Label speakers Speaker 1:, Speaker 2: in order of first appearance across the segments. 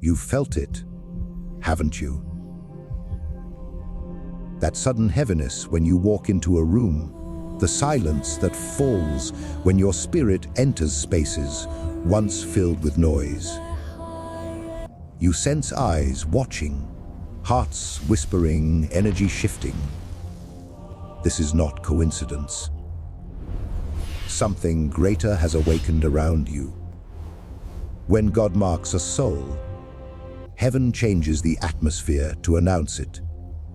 Speaker 1: You've felt it, haven't you? That sudden heaviness when you walk into a room, the silence that falls when your spirit enters spaces once filled with noise. You sense eyes watching, hearts whispering, energy shifting. This is not coincidence. Something greater has awakened around you. When God marks a soul, heaven changes the atmosphere to announce it.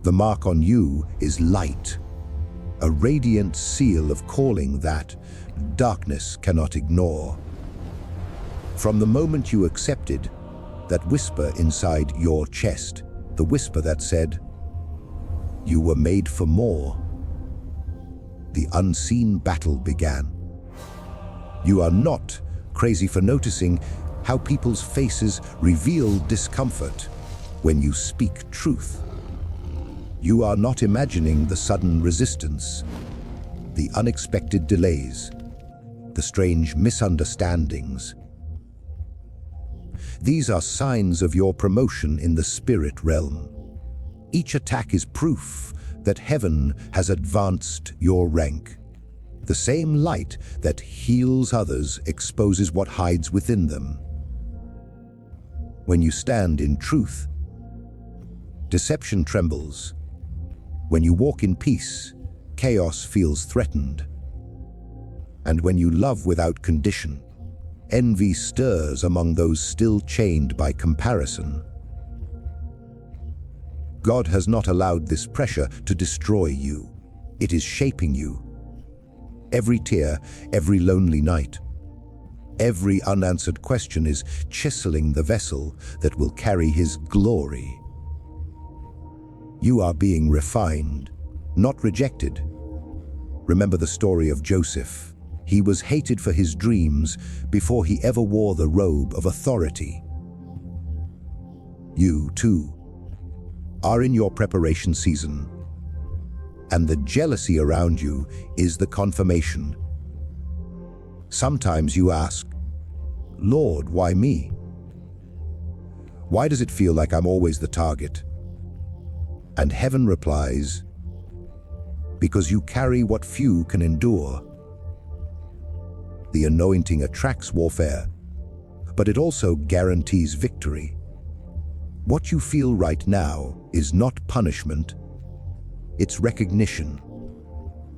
Speaker 1: The mark on you is light, a radiant seal of calling that darkness cannot ignore. From the moment you accepted, that whisper inside your chest, the whisper that said, "You were made for more," the unseen battle began. You are not crazy for noticing how people's faces reveal discomfort when you speak truth. You are not imagining the sudden resistance, the unexpected delays, the strange misunderstandings. These are signs of your promotion in the spirit realm. Each attack is proof that heaven has advanced your rank. The same light that heals others exposes what hides within them. When you stand in truth, deception trembles. When you walk in peace, chaos feels threatened. And when you love without condition, envy stirs among those still chained by comparison. God has not allowed this pressure to destroy you. It is shaping you. Every tear, every lonely night, every unanswered question is chiseling the vessel that will carry His glory. You are being refined, not rejected. Remember the story of Joseph. He was hated for his dreams before he ever wore the robe of authority. You, too, are in your preparation season, and the jealousy around you is the confirmation. Sometimes you ask, "Lord, why me? Why does it feel like I'm always the target?" And heaven replies, "Because you carry what few can endure." The anointing attracts warfare, but it also guarantees victory. What you feel right now is not punishment, it's recognition.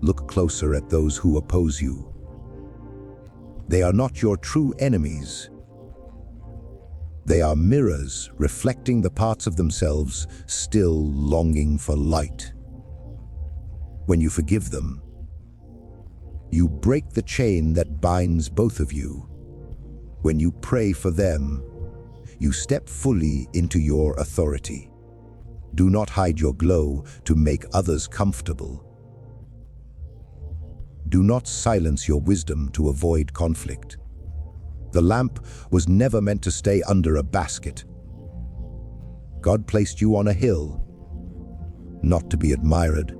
Speaker 1: Look closer at those who oppose you. They are not your true enemies. They are mirrors reflecting the parts of themselves still longing for light. When you forgive them, you break the chain that binds both of you. When you pray for them, you step fully into your authority. Do not hide your glow to make others comfortable. Do not silence your wisdom to avoid conflict. The lamp was never meant to stay under a basket. God placed you on a hill, not to be admired,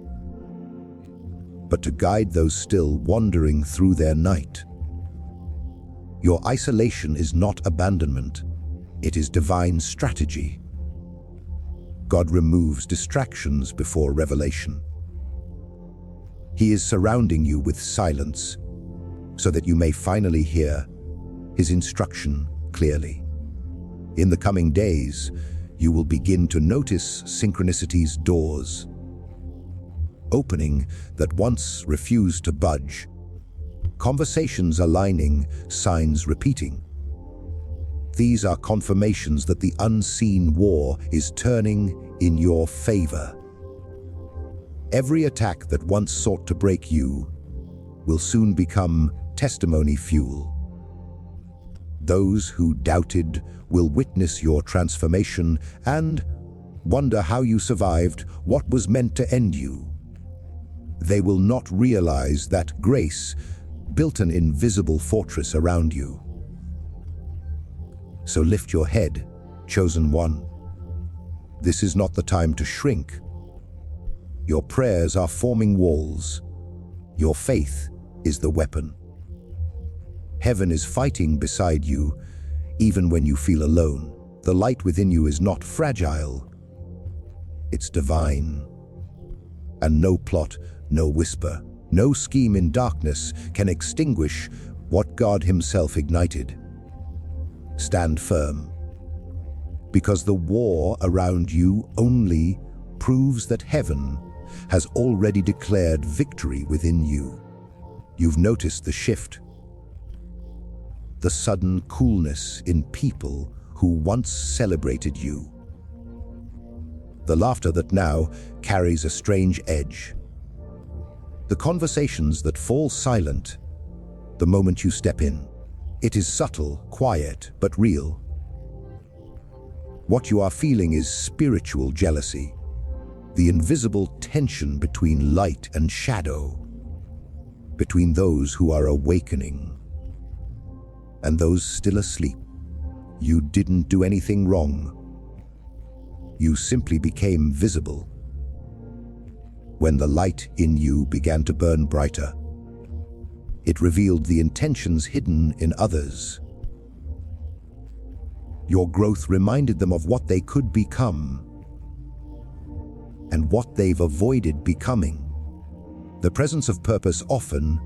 Speaker 1: but to guide those still wandering through their night. Your isolation is not abandonment, it is divine strategy. God removes distractions before revelation. He is surrounding you with silence so that you may finally hear His instruction clearly. In the coming days, you will begin to notice synchronicity's doors opening that once refused to budge, conversations aligning, signs repeating. These are confirmations that the unseen war is turning in your favor. Every attack that once sought to break you will soon become testimony fuel. Those who doubted will witness your transformation and wonder how you survived what was meant to end you. They will not realize that grace built an invisible fortress around you. So lift your head, chosen one. This is not the time to shrink. Your prayers are forming walls. Your faith is the weapon. Heaven is fighting beside you, even when you feel alone. The light within you is not fragile, it's divine. And no plot, no whisper, no scheme in darkness can extinguish what God Himself ignited. Stand firm, because the war around you only proves that heaven has already declared victory within you. You've noticed the shift, the sudden coolness in people who once celebrated you. The laughter that now carries a strange edge. The conversations that fall silent the moment you step in. It is subtle, quiet, but real. What you are feeling is spiritual jealousy, the invisible tension between light and shadow, between those who are awakening and those still asleep. You didn't do anything wrong. You simply became visible. When the light in you began to burn brighter, it revealed the intentions hidden in others. Your growth reminded them of what they could become and what they've avoided becoming. The presence of purpose often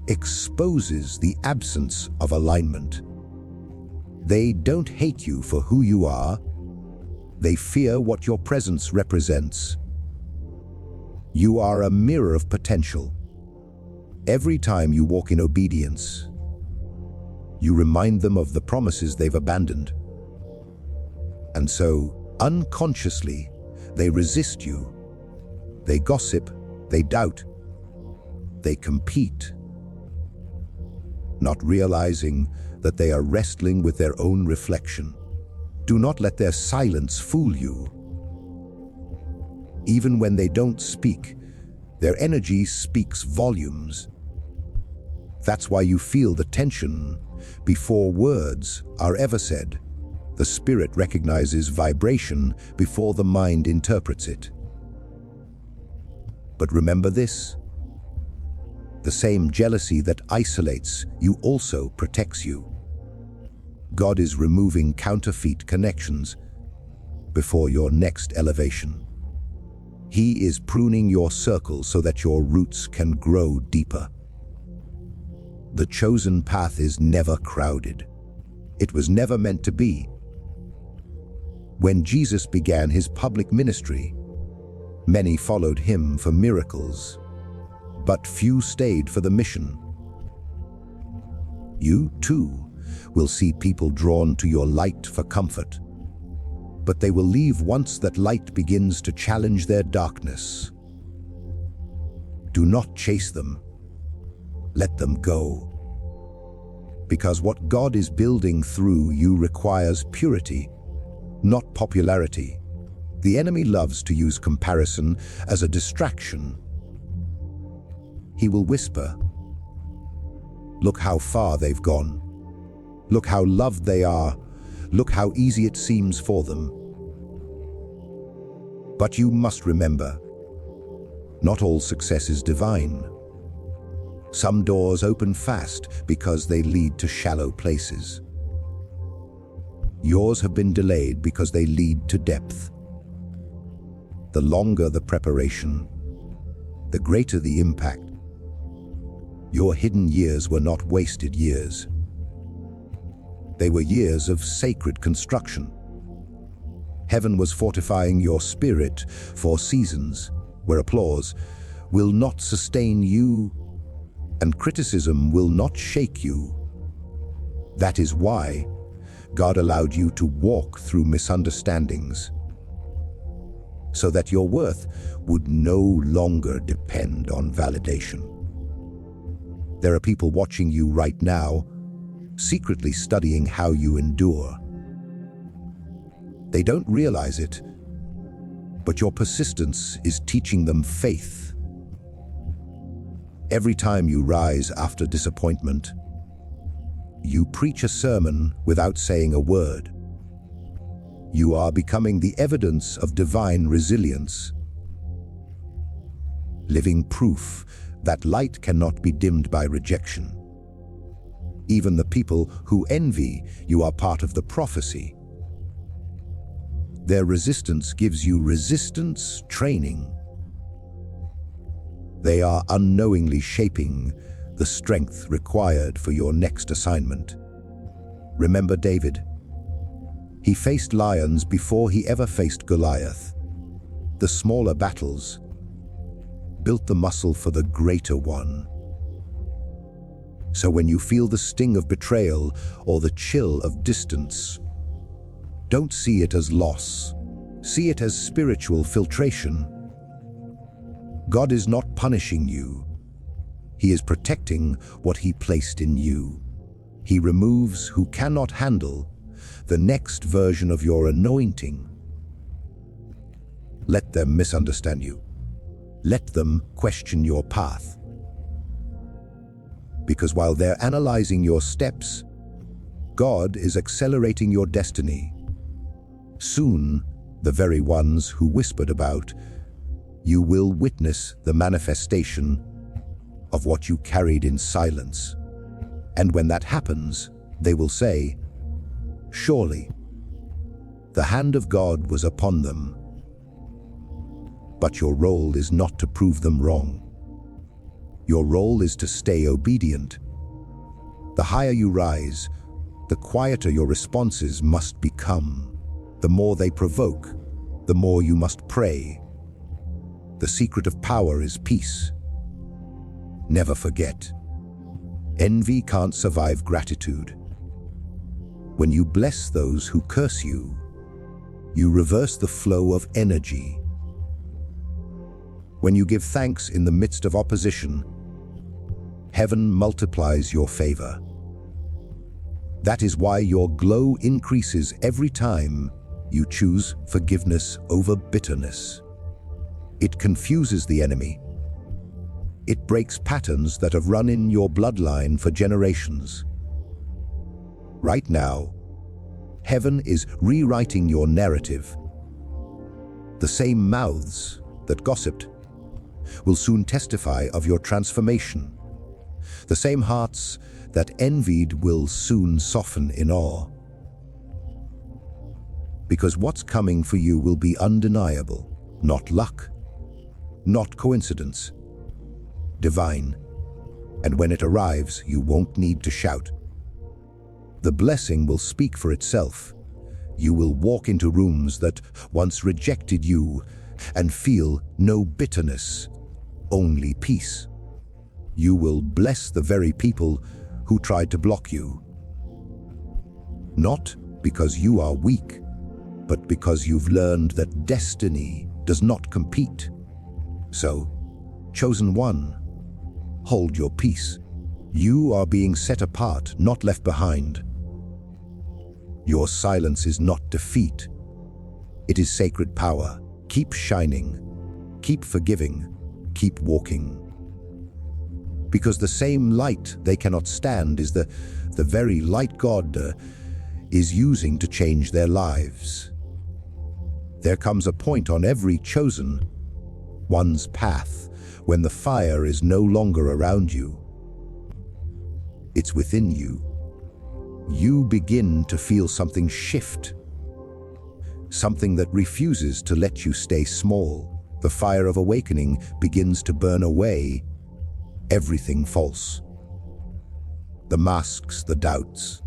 Speaker 1: exposes the absence of alignment. They don't hate you for who you are. They fear what your presence represents. You are a mirror of potential. Every time you walk in obedience, you remind them of the promises they've abandoned. And so, unconsciously, they resist you. They gossip, they doubt, they compete, not realizing that they are wrestling with their own reflection. Do not let their silence fool you. Even when they don't speak, their energy speaks volumes. That's why you feel the tension before words are ever said. The spirit recognizes vibration before the mind interprets it. But remember this: the same jealousy that isolates you also protects you. God is removing counterfeit connections before your next elevation. He is pruning your circle so that your roots can grow deeper. The chosen path is never crowded. It was never meant to be. When Jesus began his public ministry, many followed him for miracles, but few stayed for the mission. You, too, will see people drawn to your light for comfort, but they will leave once that light begins to challenge their darkness. Do not chase them. Let them go. Because what God is building through you requires purity, not popularity. The enemy loves to use comparison as a distraction. He will whisper, "Look how far they've gone. Look how loved they are. Look how easy it seems for them." But you must remember, not all success is divine. Some doors open fast because they lead to shallow places. Yours have been delayed because they lead to depth. The longer the preparation, the greater the impact. Your hidden years were not wasted years. They were years of sacred construction. Heaven was fortifying your spirit for seasons where applause will not sustain you and criticism will not shake you. That is why God allowed you to walk through misunderstandings, so that your worth would no longer depend on validation. There are people watching you right now, secretly studying how you endure. They don't realize it, but your persistence is teaching them faith. Every time you rise after disappointment, you preach a sermon without saying a word. You are becoming the evidence of divine resilience, living proof that light cannot be dimmed by rejection. Even the people who envy you are part of the prophecy. Their resistance gives you resistance training. They are unknowingly shaping the strength required for your next assignment. Remember David? He faced lions before he ever faced Goliath. The smaller battles built the muscle for the greater one. So when you feel the sting of betrayal or the chill of distance, don't see it as loss. See it as spiritual filtration. God is not punishing you. He is protecting what He placed in you. He removes who cannot handle the next version of your anointing. Let them misunderstand you. Let them question your path. Because while they're analyzing your steps, God is accelerating your destiny. Soon, the very ones who whispered about you will witness the manifestation of what you carried in silence. And when that happens, they will say, "Surely, the hand of God was upon them." But your role is not to prove them wrong. Your role is to stay obedient. The higher you rise, the quieter your responses must become. The more they provoke, the more you must pray. The secret of power is peace. Never forget, envy can't survive gratitude. When you bless those who curse you, you reverse the flow of energy. When you give thanks in the midst of opposition, heaven multiplies your favor. That is why your glow increases every time you choose forgiveness over bitterness. It confuses the enemy. It breaks patterns that have run in your bloodline for generations. Right now, heaven is rewriting your narrative. The same mouths that gossiped will soon testify of your transformation. The same hearts that envied will soon soften in awe. Because what's coming for you will be undeniable, not luck, not coincidence, divine. And when it arrives, you won't need to shout. The blessing will speak for itself. You will walk into rooms that once rejected you and feel no bitterness, only peace. You will bless the very people who tried to block you. Not because you are weak, but because you've learned that destiny does not compete. So, chosen one, hold your peace. You are being set apart, not left behind. Your silence is not defeat. It is sacred power. Keep shining, keep forgiving, keep walking. Because the same light they cannot stand is the very light God is using to change their lives. There comes a point on every chosen one's path when the fire is no longer around you. It's within you. You begin to feel something shift. Something that refuses to let you stay small. The fire of awakening begins to burn away everything false. The masks, the doubts,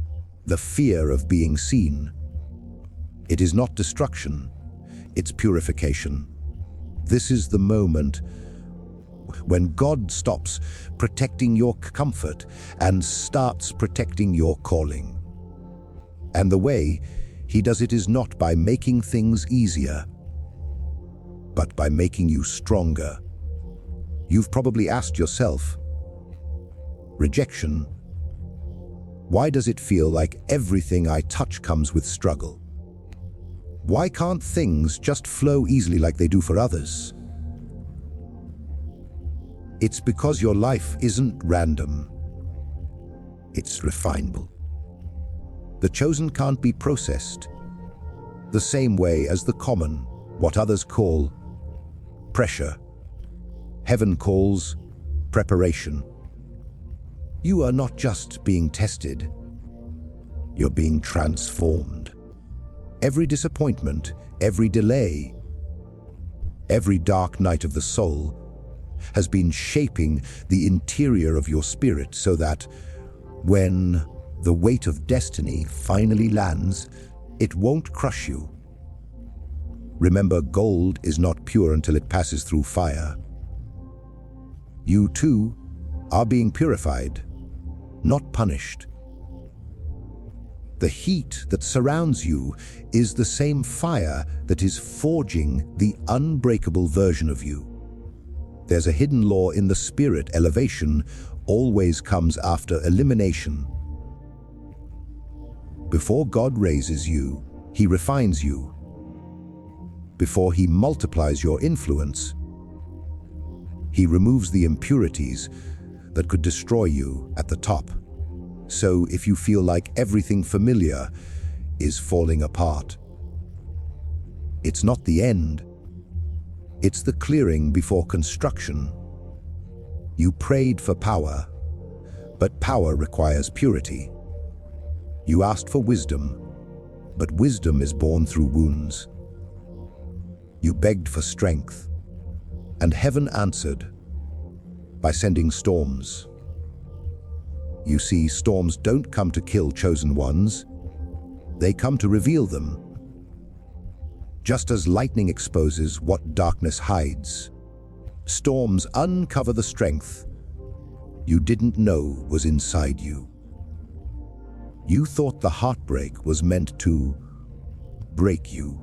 Speaker 1: the fear of being seen. It is not destruction, it's purification. This is the moment when God stops protecting your comfort and starts protecting your calling. And the way He does it is not by making things easier, but by making you stronger. You've probably asked yourself, rejection, why does it feel like everything I touch comes with struggle? Why can't things just flow easily like they do for others? It's because your life isn't random. It's refinable. The chosen can't be processed the same way as the common, what others call pressure. Heaven calls preparation. You are not just being tested, you're being transformed. Every disappointment, every delay, every dark night of the soul has been shaping the interior of your spirit so that when the weight of destiny finally lands, it won't crush you. Remember, gold is not pure until it passes through fire. You too are being purified, not punished. The heat that surrounds you is the same fire that is forging the unbreakable version of you. There's a hidden law in the spirit. Elevation always comes after elimination. Before God raises you, He refines you. Before He multiplies your influence, He removes the impurities that could destroy you at the top. So if you feel like everything familiar is falling apart, it's not the end. It's the clearing before construction. You prayed for power, but power requires purity. You asked for wisdom, but wisdom is born through wounds. You begged for strength, and heaven answered by sending storms. You see, storms don't come to kill chosen ones. They come to reveal them. Just as lightning exposes what darkness hides, storms uncover the strength you didn't know was inside you. You thought the heartbreak was meant to break you,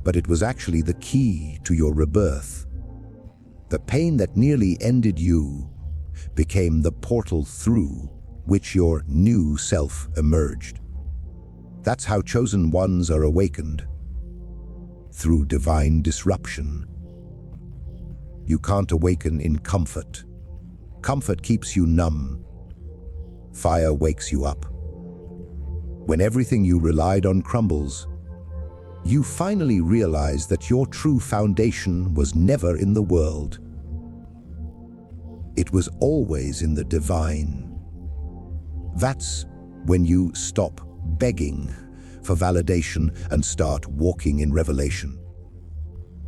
Speaker 1: but it was actually the key to your rebirth. The pain that nearly ended you became the portal through which your new self emerged. That's how chosen ones are awakened, through divine disruption. You can't awaken in comfort. Comfort keeps you numb. Fire wakes you up. When everything you relied on crumbles, you finally realize that your true foundation was never in the world. It was always in the divine. That's when you stop begging for validation and start walking in revelation.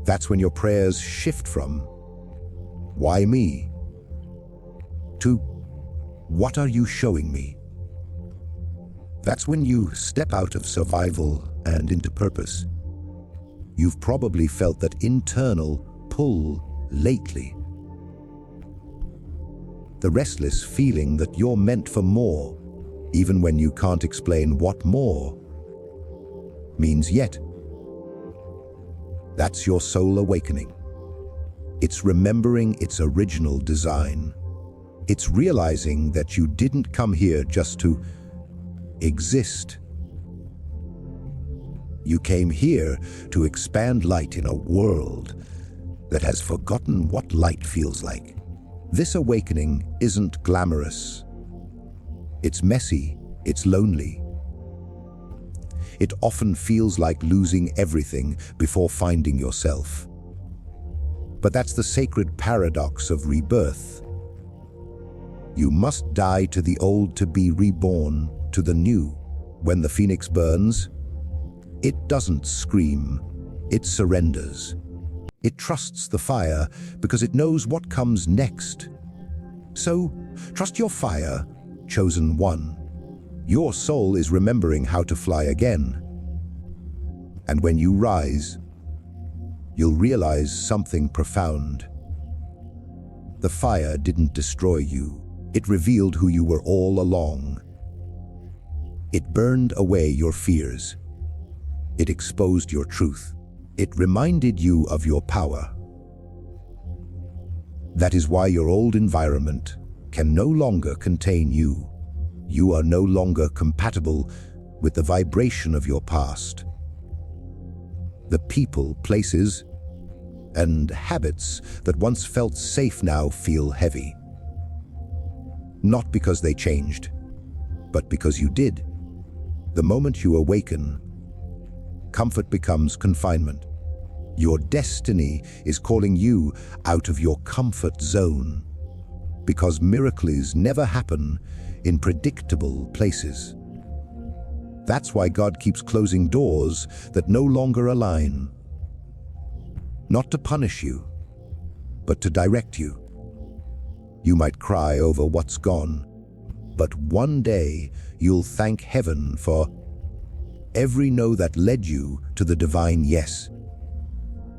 Speaker 1: That's when your prayers shift from, "Why me?" to, "What are you showing me?" That's when you step out of survival and into purpose. You've probably felt that internal pull lately. The restless feeling that you're meant for more, even when you can't explain what more means yet. That's your soul awakening. It's remembering its original design. It's realizing that you didn't come here just to exist. You came here to expand light in a world that has forgotten what light feels like. This awakening isn't glamorous. It's messy, it's lonely. It often feels like losing everything before finding yourself. But that's the sacred paradox of rebirth. You must die to the old to be reborn to the new. When the phoenix burns, it doesn't scream, it surrenders. It trusts the fire because it knows what comes next. So, trust your fire, chosen one. Your soul is remembering how to fly again. And when you rise, you'll realize something profound. The fire didn't destroy you. It revealed who you were all along. It burned away your fears. It exposed your truth. It reminded you of your power. That is why your old environment can no longer contain you. You are no longer compatible with the vibration of your past. The people, places, and habits that once felt safe now feel heavy. Not because they changed, but because you did. The moment you awaken, comfort becomes confinement. Your destiny is calling you out of your comfort zone, because miracles never happen in predictable places. That's why God keeps closing doors that no longer align. Not to punish you, but to direct you. You might cry over what's gone, but one day you'll thank heaven for every no that led you to the divine yes.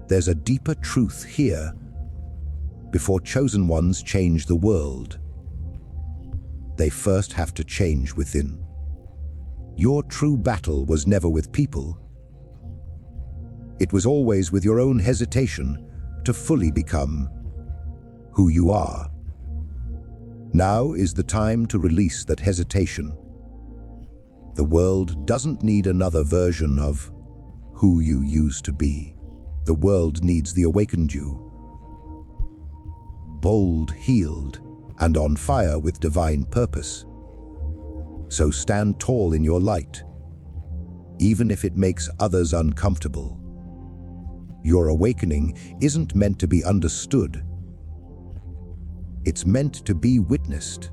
Speaker 1: There's a deeper truth here. Before chosen ones change the world, they first have to change within. Your true battle was never with people. It was always with your own hesitation to fully become who you are. Now is the time to release that hesitation. The world doesn't need another version of who you used to be. The world needs the awakened you. Bold, healed, and on fire with divine purpose. So stand tall in your light, even if it makes others uncomfortable. Your awakening isn't meant to be understood. It's meant to be witnessed.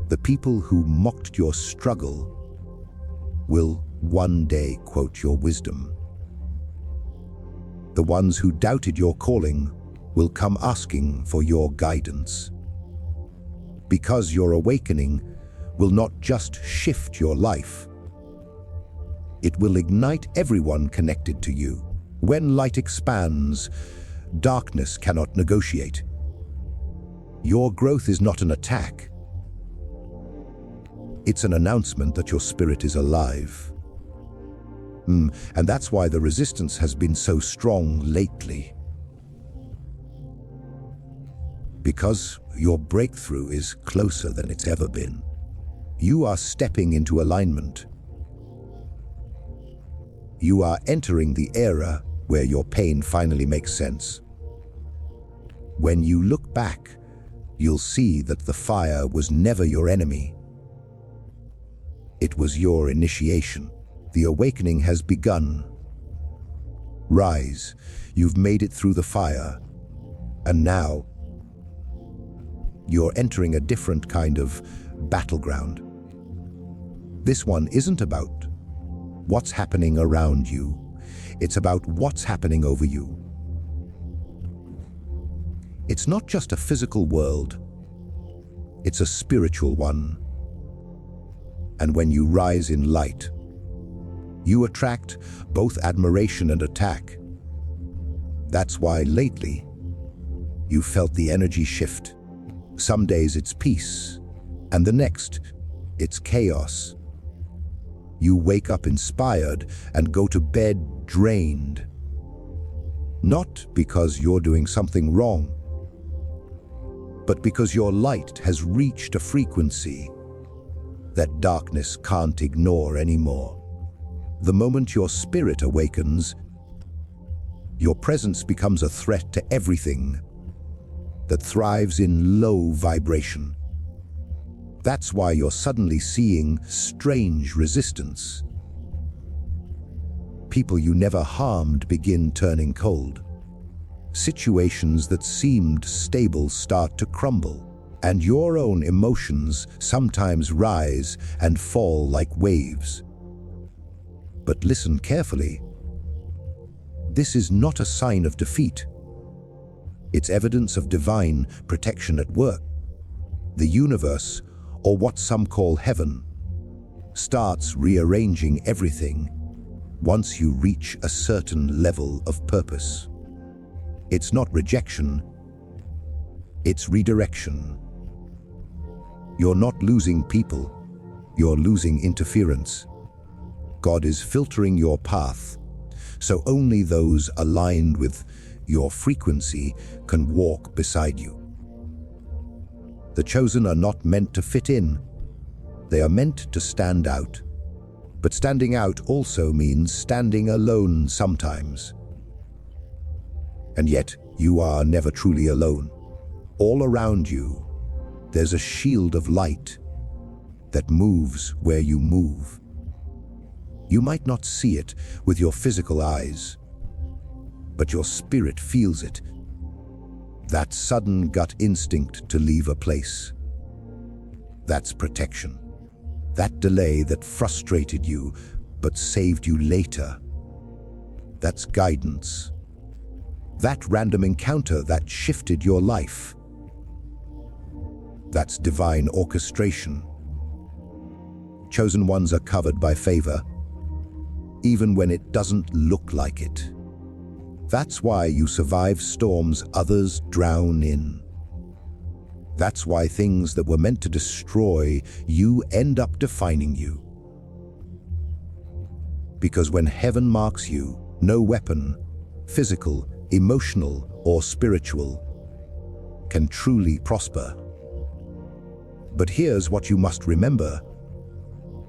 Speaker 1: The people who mocked your struggle will one day quote your wisdom. The ones who doubted your calling will come asking for your guidance. Because your awakening will not just shift your life, it will ignite everyone connected to you. When light expands, darkness cannot negotiate. Your growth is not an attack. It's an announcement that your spirit is alive. And that's why the resistance has been so strong lately. Because your breakthrough is closer than it's ever been. You are stepping into alignment. You are entering the era where your pain finally makes sense. When you look back, you'll see that the fire was never your enemy. It was your initiation. The awakening has begun. Rise, you've made it through the fire, and now you're entering a different kind of battleground. This one isn't about what's happening around you. It's about what's happening over you. It's not just a physical world. It's a spiritual one. And when you rise in light, you attract both admiration and attack. That's why lately, you felt the energy shift. Some days it's peace, and the next, it's chaos. You wake up inspired and go to bed drained. Not because you're doing something wrong, but because your light has reached a frequency that darkness can't ignore anymore. The moment your spirit awakens, your presence becomes a threat to everything that thrives in low vibration. That's why you're suddenly seeing strange resistance. People you never harmed begin turning cold. Situations that seemed stable start to crumble, and your own emotions sometimes rise and fall like waves. But listen carefully. This is not a sign of defeat. It's evidence of divine protection at work. The universe, or what some call heaven, starts rearranging everything once you reach a certain level of purpose. It's not rejection, it's redirection. You're not losing people, you're losing interference. God is filtering your path, so only those aligned with your frequency can walk beside you. The chosen are not meant to fit in. They are meant to stand out. But standing out also means standing alone sometimes. And yet, you are never truly alone. All around you, there's a shield of light that moves where you move. You might not see it with your physical eyes, but your spirit feels it. That sudden gut instinct to leave a place. That's protection. That delay that frustrated you but saved you later. That's guidance. That random encounter that shifted your life. That's divine orchestration. Chosen ones are covered by favor, even when it doesn't look like it. That's why you survive storms others drown in. That's why things that were meant to destroy you end up defining you. Because when heaven marks you, no weapon, physical, emotional, or spiritual, can truly prosper. But here's what you must remember.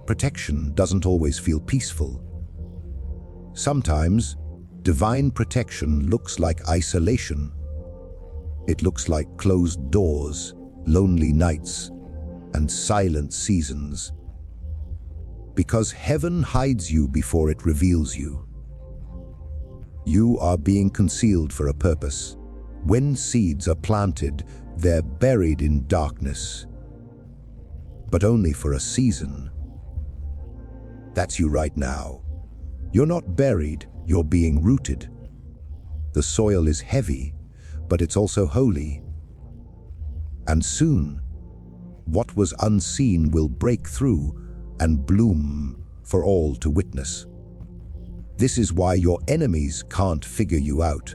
Speaker 1: Protection doesn't always feel peaceful. Sometimes, divine protection looks like isolation. It looks like closed doors, lonely nights, and silent seasons. Because heaven hides you before it reveals you. You are being concealed for a purpose. When seeds are planted, they're buried in darkness. But only for a season. That's you right now. You're not buried, you're being rooted. The soil is heavy, but it's also holy. And soon, what was unseen will break through and bloom for all to witness. This is why your enemies can't figure you out.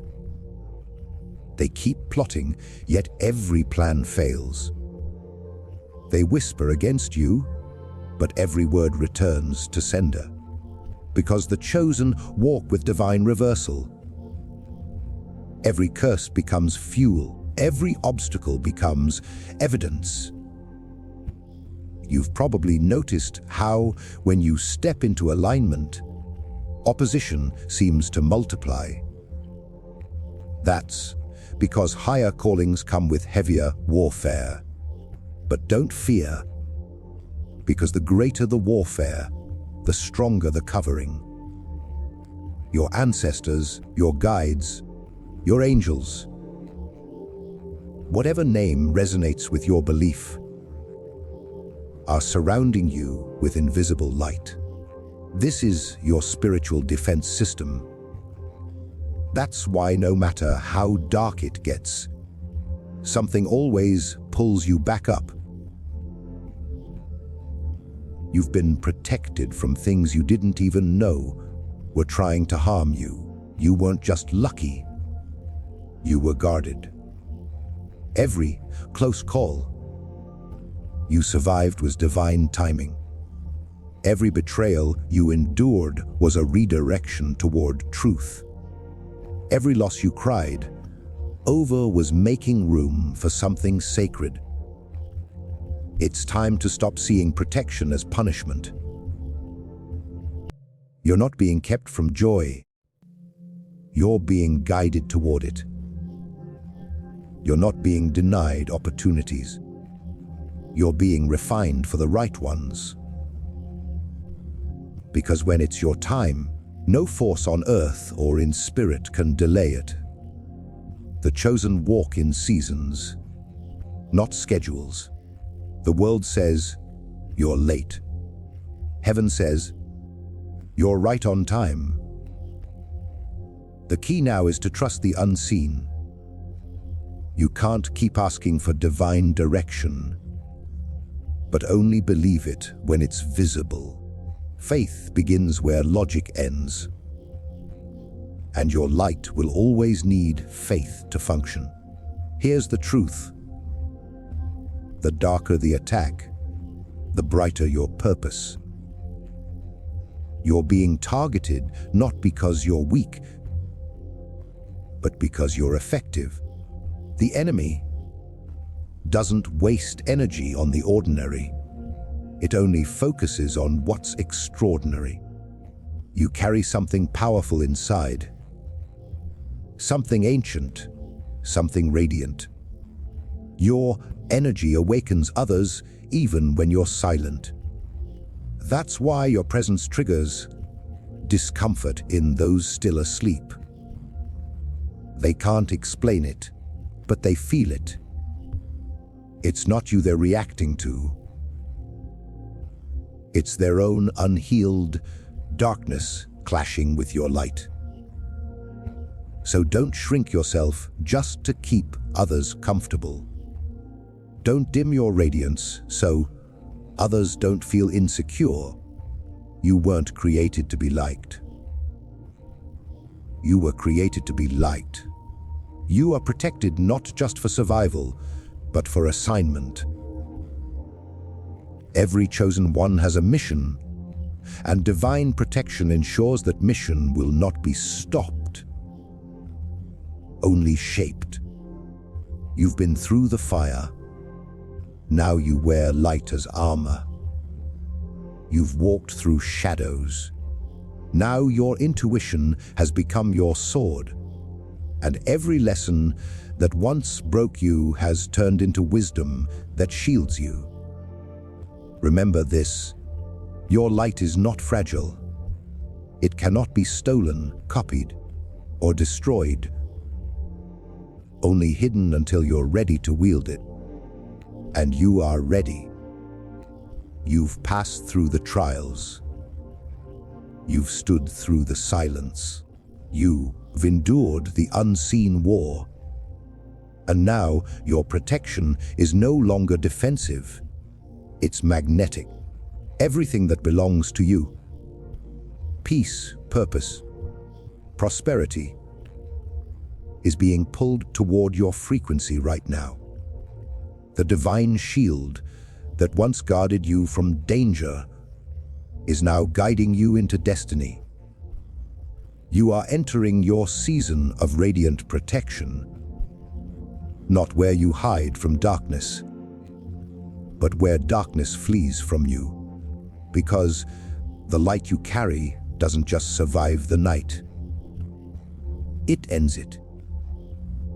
Speaker 1: They keep plotting, yet every plan fails. They whisper against you, but every word returns to sender. Because the chosen walk with divine reversal. Every curse becomes fuel. Every obstacle becomes evidence. You've probably noticed how, when you step into alignment, opposition seems to multiply. That's because higher callings come with heavier warfare. But don't fear, because the greater the warfare, the stronger the covering. Your ancestors, your guides, your angels, whatever name resonates with your belief, are surrounding you with invisible light. This is your spiritual defense system. That's why no matter how dark it gets, something always pulls you back up. You've been protected from things you didn't even know were trying to harm you. You weren't just lucky, you were guarded. Every close call you survived was divine timing. Every betrayal you endured was a redirection toward truth. Every loss you cried over was making room for something sacred. It's time to stop seeing protection as punishment. You're not being kept from joy. You're being guided toward it. You're not being denied opportunities. You're being refined for the right ones. Because when it's your time, no force on earth or in spirit can delay it. The chosen walk in seasons, not schedules. The world says, you're late. Heaven says, you're right on time. The key now is to trust the unseen. You can't keep asking for divine direction, but only believe it when it's visible. Faith begins where logic ends. And your light will always need faith to function. Here's the truth. The darker the attack, the brighter your purpose. You're being targeted not because you're weak, but because you're effective. The enemy doesn't waste energy on the ordinary. It only focuses on what's extraordinary. You carry something powerful inside. Something ancient, something radiant. Your energy awakens others even when you're silent. That's why your presence triggers discomfort in those still asleep. They can't explain it, but they feel it. It's not you they're reacting to. It's their own unhealed, darkness clashing with your light. So don't shrink yourself just to keep others comfortable. Don't dim your radiance so others don't feel insecure. You weren't created to be liked. You were created to be light. You are protected not just for survival, but for assignment. Every chosen one has a mission, and divine protection ensures that mission will not be stopped, only shaped. You've been through the fire. Now you wear light as armor. You've walked through shadows. Now your intuition has become your sword, and every lesson that once broke you has turned into wisdom that shields you. Remember this: your light is not fragile. It cannot be stolen, copied, or destroyed. Only hidden until you're ready to wield it. And you are ready. You've passed through the trials. You've stood through the silence. You've endured the unseen war. And now your protection is no longer defensive. It's magnetic. Everything that belongs to you, peace, purpose, prosperity, is being pulled toward your frequency right now. The divine shield that once guarded you from danger is now guiding you into destiny. You are entering your season of radiant protection, not where you hide from darkness, but where darkness flees from you, because the light you carry doesn't just survive the night. It ends it.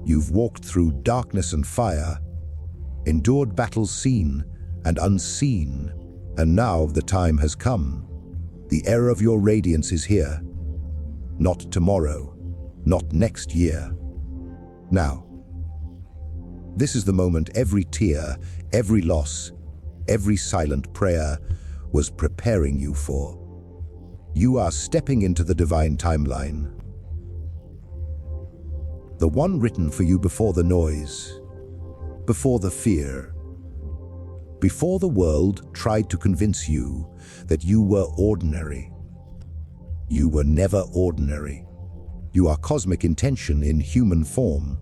Speaker 1: You've walked through darkness and fire, endured battles seen and unseen, and now the time has come. The era of your radiance is here. Not tomorrow, not next year. Now. This is the moment every tear, every loss, every silent prayer was preparing you for. You are stepping into the divine timeline. The one written for you before the noise, before the fear, before the world tried to convince you that you were ordinary. You were never ordinary. You are cosmic intention in human form,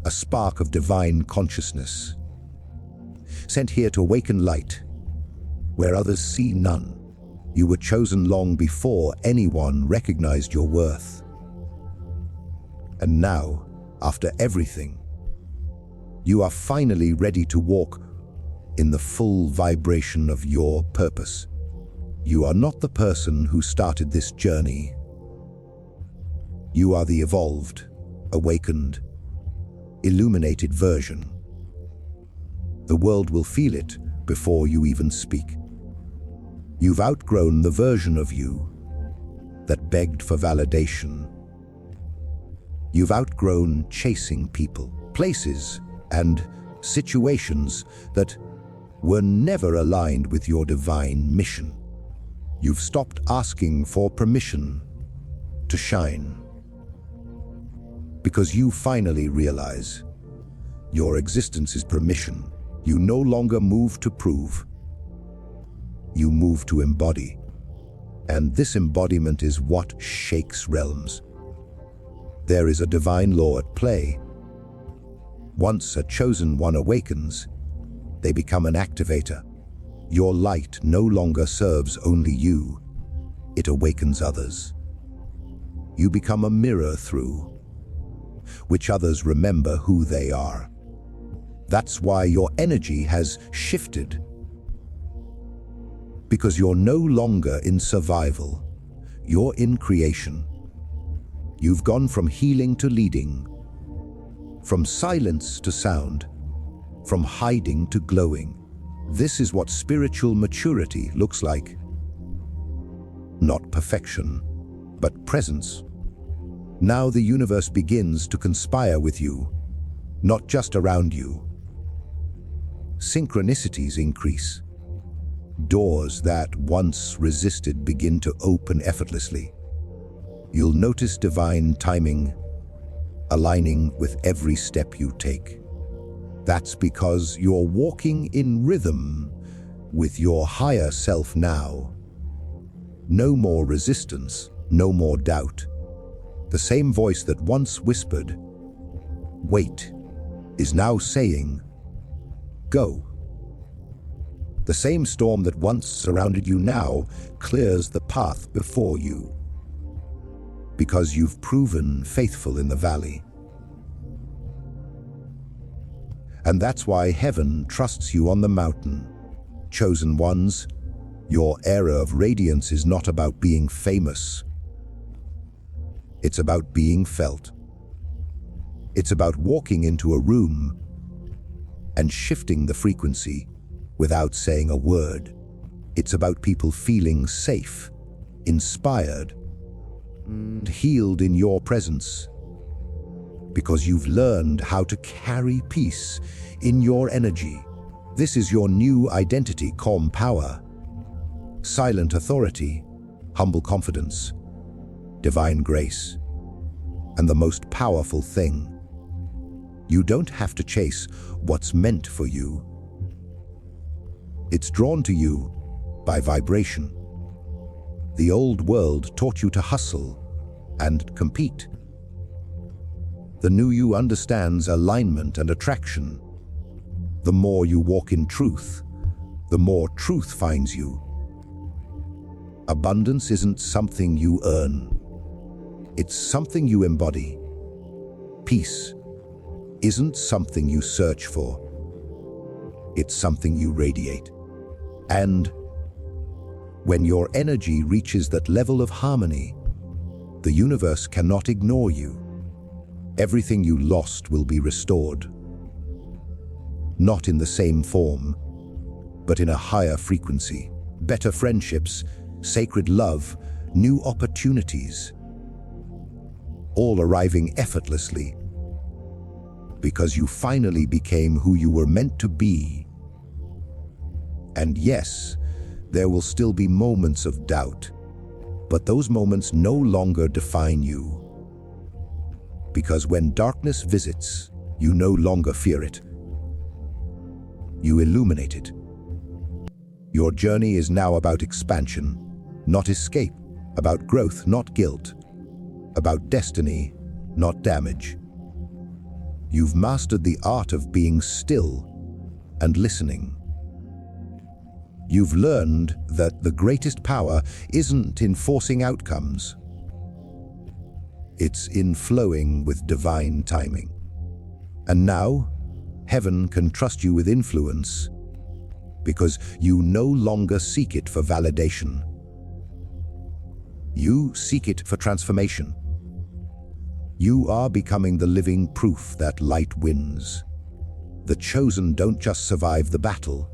Speaker 1: a spark of divine consciousness, sent here to awaken light where others see none. You were chosen long before anyone recognized your worth. And now, after everything, you are finally ready to walk in the full vibration of your purpose. You are not the person who started this journey. You are the evolved, awakened, illuminated version. The world will feel it before you even speak. You've outgrown the version of you that begged for validation. You've outgrown chasing people, places, and situations that were never aligned with your divine mission. You've stopped asking for permission to shine, because you finally realize your existence is permission. You no longer move to prove. You move to embody. And this embodiment is what shakes realms. There is a divine law at play. Once a chosen one awakens, they become an activator. Your light no longer serves only you. It awakens others. You become a mirror through which others remember who they are. That's why your energy has shifted. Because you're no longer in survival, you're in creation. You've gone from healing to leading, from silence to sound, from hiding to glowing. This is what spiritual maturity looks like. Not perfection, but presence. Now the universe begins to conspire with you, not just around you. Synchronicities increase. Doors that once resisted begin to open effortlessly. You'll notice divine timing aligning with every step you take. That's because you're walking in rhythm with your higher self now. No more resistance, no more doubt. The same voice that once whispered, "Wait," is now saying, "Go." The same storm that once surrounded you now clears the path before you, because you've proven faithful in the valley. And that's why heaven trusts you on the mountain. Chosen ones, your era of radiance is not about being famous. It's about being felt. It's about walking into a room and shifting the frequency without saying a word. It's about people feeling safe, inspired, and healed in your presence. Because you've learned how to carry peace in your energy. This is your new identity: calm power, silent authority, humble confidence, divine grace. And the most powerful thing, you don't have to chase what's meant for you. It's drawn to you by vibration. The old world taught you to hustle and compete. The new you understands alignment and attraction. The more you walk in truth, the more truth finds you. Abundance isn't something you earn. It's something you embody. Peace isn't something you search for. It's something you radiate. And when your energy reaches that level of harmony, the universe cannot ignore you. Everything you lost will be restored. Not in the same form, but in a higher frequency. Better friendships, sacred love, new opportunities, all arriving effortlessly because you finally became who you were meant to be. And yes, there will still be moments of doubt, but those moments no longer define you. Because when darkness visits, you no longer fear it. You illuminate it. Your journey is now about expansion, not escape, about growth, not guilt, about destiny, not damage. You've mastered the art of being still and listening. You've learned that the greatest power isn't in forcing outcomes. It's in flowing with divine timing. And now, heaven can trust you with influence because you no longer seek it for validation. You seek it for transformation. You are becoming the living proof that light wins. The chosen don't just survive the battle.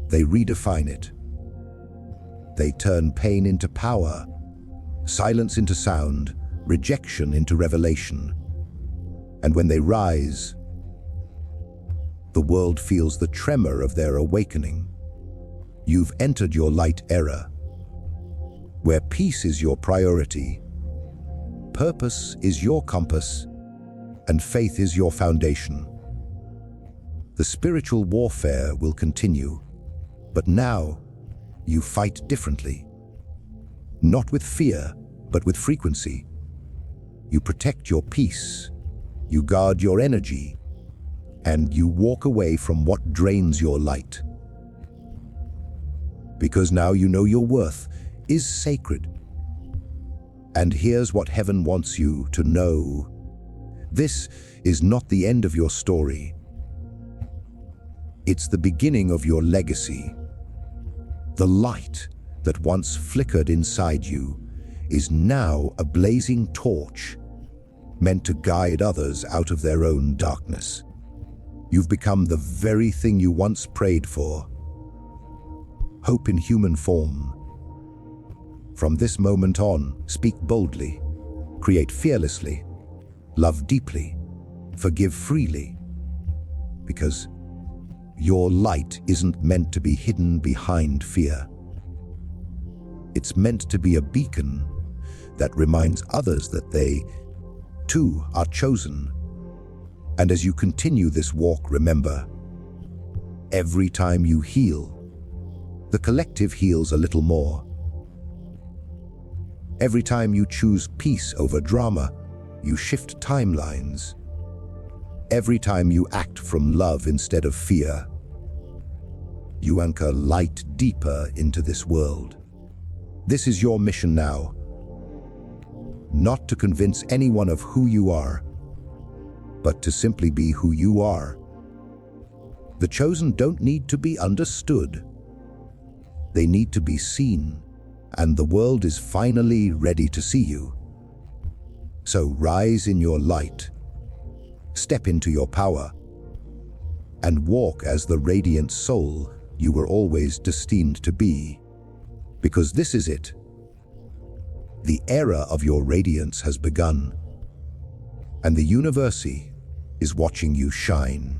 Speaker 1: They redefine it. They turn pain into power, silence into sound, rejection into revelation. And when they rise, the world feels the tremor of their awakening. You've entered your light era, where peace is your priority, purpose is your compass, and faith is your foundation. The spiritual warfare will continue, but now you fight differently. Not with fear, but with frequency. You protect your peace, you guard your energy, and you walk away from what drains your light. Because now you know your worth is sacred. And here's what heaven wants you to know. This is not the end of your story. It's the beginning of your legacy. The light that once flickered inside you is now a blazing torch, meant to guide others out of their own darkness. You've become the very thing you once prayed for. Hope in human form. From this moment on, speak boldly, create fearlessly, love deeply, forgive freely, because Your light isn't meant to be hidden behind fear. It's meant to be a beacon that reminds others that they, too, are chosen. And as you continue this walk, remember, every time you heal, the collective heals a little more. Every time you choose peace over drama, you shift timelines. Every time you act from love instead of fear, you anchor light deeper into this world. This is your mission now. Not to convince anyone of who you are, but to simply be who you are. The chosen don't need to be understood. They need to be seen, and the world is finally ready to see you. So rise in your light, step into your power, and walk as the radiant soul you were always destined to be. Because this is it. The era of your radiance has begun, and the universe is watching you shine.